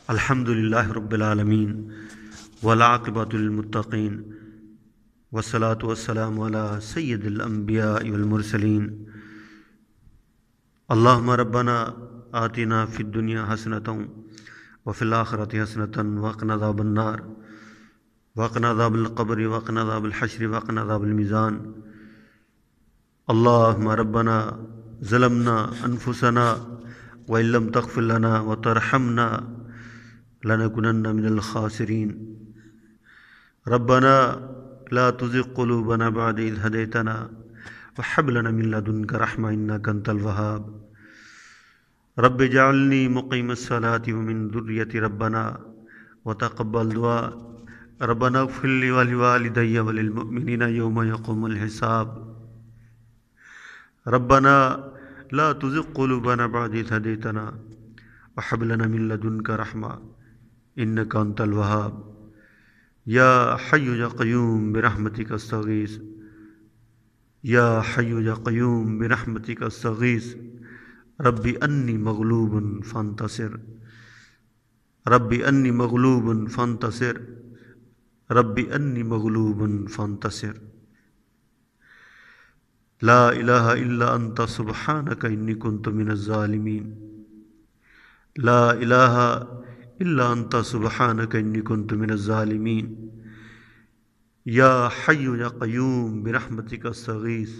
الحمد للہ رب العالمین والعاقبۃ للمتقین والصلاة والسلام علی سید الانبیاء والمرسلین اللہم ربنا آتنا فی الدنیا حسنۃ وفی الآخرۃ حسنۃ وقنا عذاب النار وقنا عذاب القبر وقنا عذاب الحشر وقنا عذاب الميزان اللہم ربنا ظلمنا انفسنا وإن لم تغفر لنا وترحمنا لنكونن من الخاسرین ربنا لا تزغ قلوبنا بعد إذ هديتنا وهب لنا من لدنك رحمة إنك أنت الوهاب رب اجعلني مقيم الصلاة ومن ذريتي ربنا وتقبل دعاء ربنا اغفر لي ولوالدي وللمؤمنين يوم يقوم الحساب ربنا لا تزغ قلوبنا بعد إذ هديتنا وهب لنا من لدنك رحمة إنك أنت الوهاب يا حي يا قيوم برحمتك استغيث يا حي يا قيوم برحمتك استغيث ربي أني مغلوب فانتصر ربي أني مغلوب فانتصر ربي أني مغلوب فانتصر لا إله إلا أنت سبحانك إني كنت من الظالمين لا إله إلا أنت سبحانك إني كنت من الظالمين يا حي يا قيوم برحمتك استغيث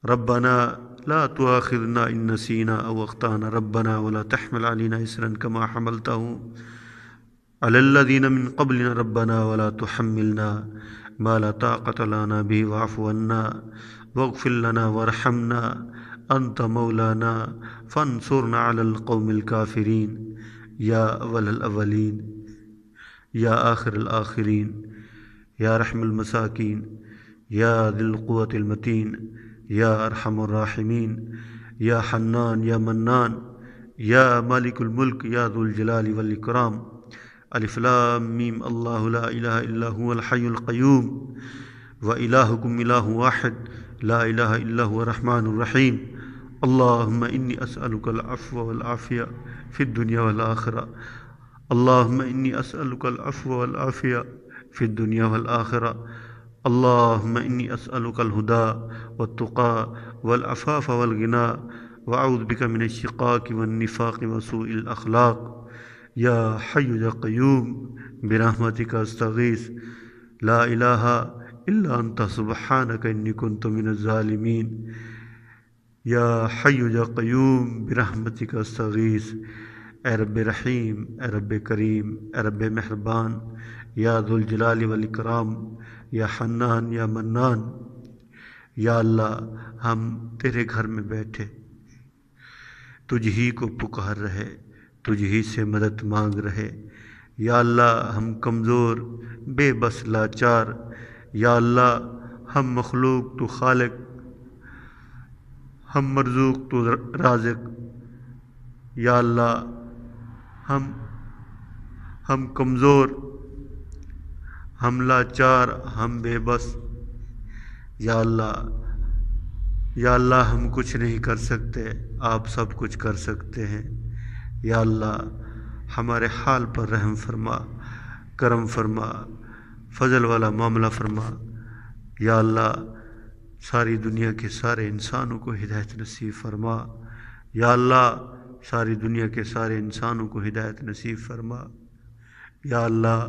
ربنا لا تؤاخذنا إن نسينا أو أخطأنا ربنا ولا تحمل علينا إصرا كما حملته على الذين من قبلنا ربنا ولا تحملنا ما لا طاقة لنا به واعف عنا واغفر لنا وارحمنا أنت مولانا فانصرنا على القوم الكافرين يا أول الأولين يا آخر الآخرين يا رحم المساكين يا ذي القوة المتين يا أرحم الراحمين يا حنان يا منان يا مالك الملك يا ذو الجلال والإكرام الف لام میم اللہ لا الہ الا هو الحی القیوم وإلہکم الہ واحد لا الہ الا هو الرحمن الرحیم اللہم انی اسألک العفو والعافیہ فی الدنیا والآخرہ اللہم انی اسألک العفو والعافیہ فی الدنیا والآخرہ اللہم انی اسألک الہدى والتقى والعفاف والغنى وأعوذ بک من الشقاق والنفاق وسوء الأخلاق یا حی یا قیوم برحمتک استغیث لا الہ الا انت سبحانک انی کنت من الظالمین یا حی یا قیوم برحمتک استغیث اے رب رحیم اے رب کریم اے رب مہربان یا ذو الجلال والاکرام یا حنان یا منان یا اللہ ہم تیرے گھر میں بیٹھے تجھ ہی کو پکار رہے تجھ ہی سے مدد مانگ رہے یا اللہ ہم کمزور بے بس لاچار یا اللہ ہم مخلوق تو خالق ہم مرزوق تو رازق یا اللہ ہم کمزور ہم لاچار ہم بے بس یا اللہ ہم کچھ نہیں کر سکتے آپ سب کچھ کر سکتے ہیں یا اللہ ہمارے حال پر رحم فرما کرم فرما فضل والا معاملہ فرما یا اللہ ساری دنیا کے سارے انسانوں کو ہدایت نصیب فرما یا اللہ ساری دنیا کے سارے انسانوں کو ہدایت نصیب فرما یا اللہ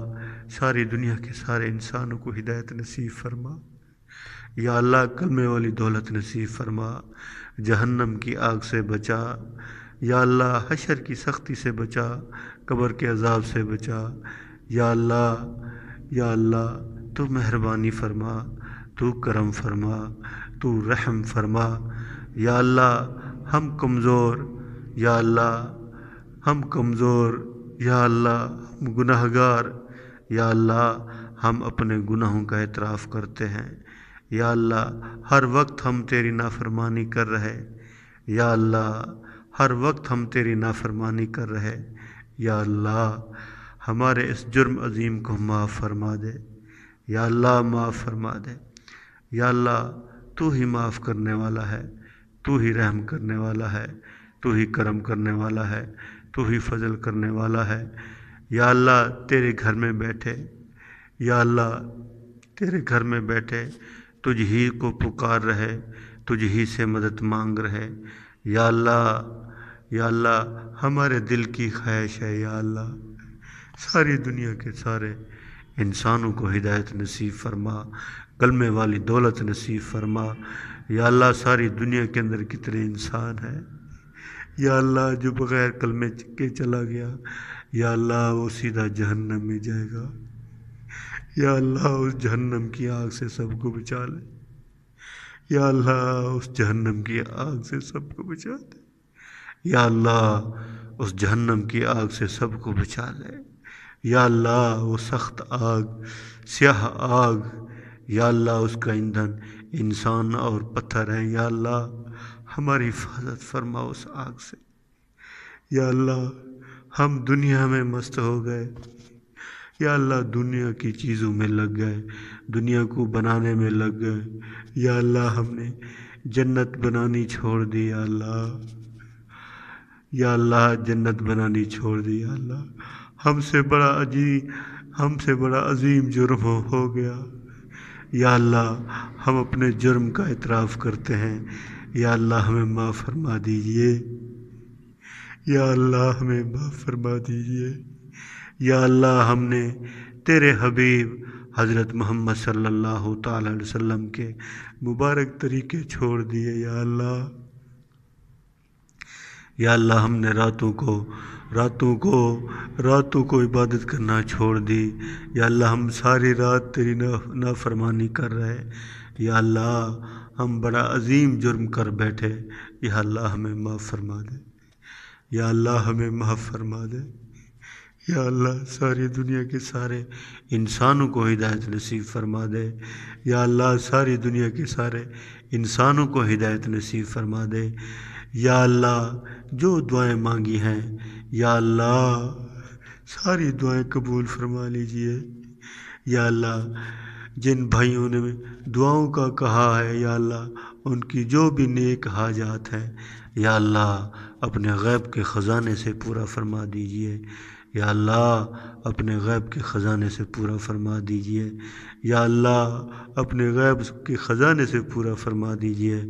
ساری دنیا کے سارے انسانوں کو ہدایت نصیب فرما یا اللہ کلمے والی دولت نصیب فرما جہنم کی آگ سے بچا یا اللہ حشر کی سختی سے بچا قبر کے عذاب سے بچا یا اللہ تو مہربانی فرما تو کرم فرما تو رحم فرما یا اللہ ہم کمزور یا اللہ ہم گناہ گار یا اللہ ہم اپنے گناہوں کا اعتراف کرتے ہیں یا اللہ ہر وقت ہم تیری نافرمانی کر رہے یا اللہ ہر وقت ہم تیری نافرمانی کر رہے یا اللہ ہمارے اس جرم عظیم کو معاف فرما دے یا اللہ معاف فرما دے یا اللہ تو ہی معاف کرنے والا ہے تو ہی رحم کرنے والا ہے تو ہی کرم کرنے والا ہے تو ہی فضل کرنے والا ہے۔ یا اللہ تیرے گھر میں بیٹھے، یا اللہ تیرے گھر میں بیٹھے تجھ ہی کو پکار رہے، تجھ ہی سے مدد مانگ رہے۔ یا اللہ، یا اللہ ہمارے دل کی خواہش ہے یا اللہ ساری دنیا کے سارے انسانوں کو ہدایت نصیب فرما، کلمے والی دولت نصیب فرما۔ یا اللہ ساری دنیا کے اندر کتنے انسان ہیں یا اللہ جو بغیر کلمے کے چلا گیا، یا اللہ وہ سیدھا جہنم میں جائے گا۔ یا اللہ اس جہنم کی آگ سے سب کو بچا لے، یا اللہ اس جہنم کی آگ سے سب کو بچا لے، یا اللہ اس جہنم کی آگ سے سب کو بچا لے۔ یا اللہ وہ سخت آگ، سیاہ آگ، یا اللہ اس کا ایندھن انسان اور پتھر ہیں۔ یا اللہ ہماری حفاظت فرما اس آگ سے۔ یا اللہ ہم دنیا میں مست ہو گئے، یا اللہ دنیا کی چیزوں میں لگ گئے، دنیا کو بنانے میں لگ گئے۔ یا اللہ ہم نے جنت بنانی چھوڑ دی یا اللہ، یا اللہ جنت بنانی چھوڑ دی یا اللہ۔ ہم سے بڑا عظیم جرم ہو گیا یا اللہ، ہم اپنے جرم کا اعتراف کرتے ہیں۔ یا اللہ ہمیں معاف فرما دیجئے، یا اللہ ہمیں معاف فرما دیجئے۔ یا اللہ ہم نے تیرے حبیب حضرت محمد صلی اللہ تعالی علیہ وسلم کے مبارک طریقے چھوڑ دیے یا اللہ۔ یا اللہ ہم نے راتوں کو عبادت کرنا چھوڑ دی یا اللہ، ہم ساری رات تیری نافرمانی کر رہے۔ یا اللہ ہم بڑا عظیم جرم کر بیٹھے، یا اللہ ہمیں معاف فرما دے، یا اللہ ہمیں معاف فرما دے۔ یا اللہ ساری دنیا کے سارے انسانوں کو ہدایت نصیب فرما دے، یا اللہ ساری دنیا کے سارے انسانوں کو ہدایت نصیب فرما دے۔ یا اللہ جو دعائیں مانگی ہیں یا اللہ ساری دعائیں قبول فرما لیجئے۔ یا اللہ جن بھائیوں نے دعاؤں کا کہا ہے یا اللہ، ان کی جو بھی نیک حاجات ہیں یا اللہ اپنے غیب کے خزانے سے پورا فرما دیجئے۔ یا اللہ اپنے غیب کے خزانے سے پورا فرما دیجئے۔ یا اللہ اپنے غیب کے خزانے سے پورا فرما دیجئے۔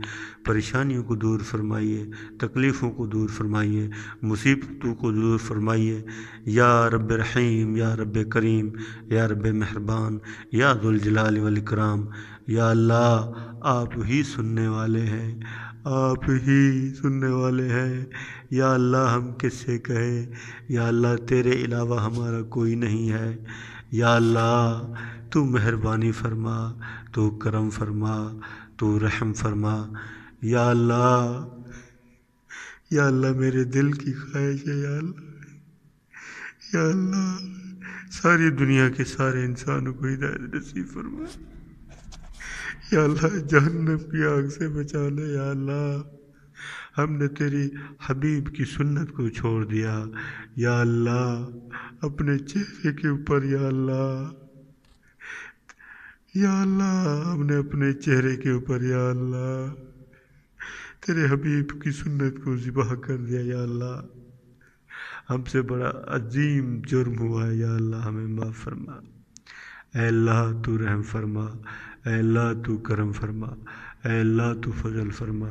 پریشانیوں کو دور فرمائیے، تکلیفوں کو دور فرمائیے، مصیبتوں کو دور فرمائیے۔ یا رب رحیم، یا رب کریم، یا رب مہربان، یا ذوالجلال والاکرام۔ یا اللہ آپ ہی سننے والے ہیں، آپ ہی سننے والے ہیں۔ یا اللہ ہم کس سے کہیں، یا اللہ تیرے علاوہ ہمارا کوئی نہیں ہے۔ یا اللہ تو مہربانی فرما، تو کرم فرما، تو رحم فرما۔ یا اللہ، یا اللہ میرے دل کی خواہش ہے یا اللہ، یا اللہ ساری دنیا کے سارے انسانوں کو ہدایت نصیب فرما۔ یا اللہ جہنم کی آگ سے بچا لے۔ یا اللہ ہم نے تیری حبیب کی سنت کو چھوڑ دیا یا اللہ، اپنے چہرے کے اوپر یا اللہ، یا اللہ ہم نے اپنے چہرے کے اوپر یا اللہ تیرے حبیب کی سنت کو ذبح کر دیا یا اللہ۔ ہم سے بڑا عظیم جرم ہوا ہے یا اللہ، ہمیں معاف فرما۔ اے اللہ تو رحم فرما، اے اللہ تو کرم فرما، اے اللہ تو فضل فرما۔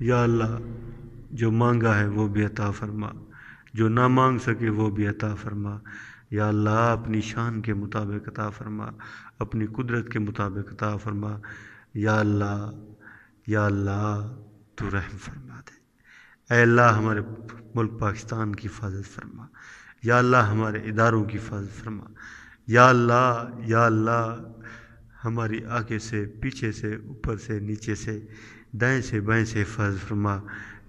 یا اللہ جو مانگا ہے وہ بھی عطا فرما، جو نہ مانگ سکے وہ بھی عطا فرما۔ یا اللہ اپنی شان کے مطابق عطا فرما، اپنی قدرت کے مطابق عطا فرما۔ یا اللہ، یا اللہ تو رحم فرما دے۔ اے اللہ ہمارے ملک پاکستان کی حفاظت فرما، یا اللہ ہمارے اداروں کی حفاظت فرما۔ یا اللہ، یا اللہ ہماری آگے سے، پیچھے سے، اوپر سے، نیچے سے، دائیں سے، بائیں سے حفاظت فرما۔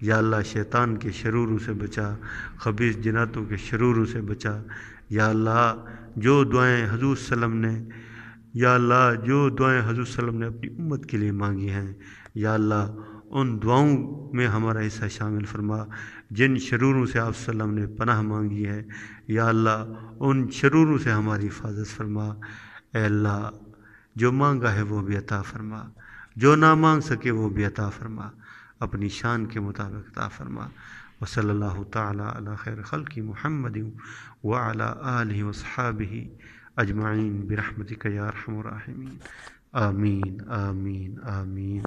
یا اللہ شیطان کے شروروں سے بچا، خبیث جناتوں کے شروروں سے بچا۔ یا اللہ جو دعائیں حضور صلی اللہ علیہ وسلم نے، یا اللہ جو دعائیں حضور صلی اللہ علیہ وسلم نے اپنی امت کے لیے مانگی ہیں، یا اللہ ان دعاؤں میں ہمارا حصہ شامل فرما۔ جن شروروں سے آپ صلی اللہ علیہ وسلم نے پناہ مانگی ہے یا اللہ ان شروروں سے ہماری حفاظت فرما۔ اے اللہ جو مانگا ہے وہ بھی عطا فرما، جو نہ مانگ سکے وہ بھی عطا فرما، اپنی شان کے مطابق عطا فرما۔ وصلی اللہ تعالی علی خیر خلق محمد وعلی آلہ وصحابہ اجمعین برحمتک یا ارحم الراحمین. آمین آمین آمین.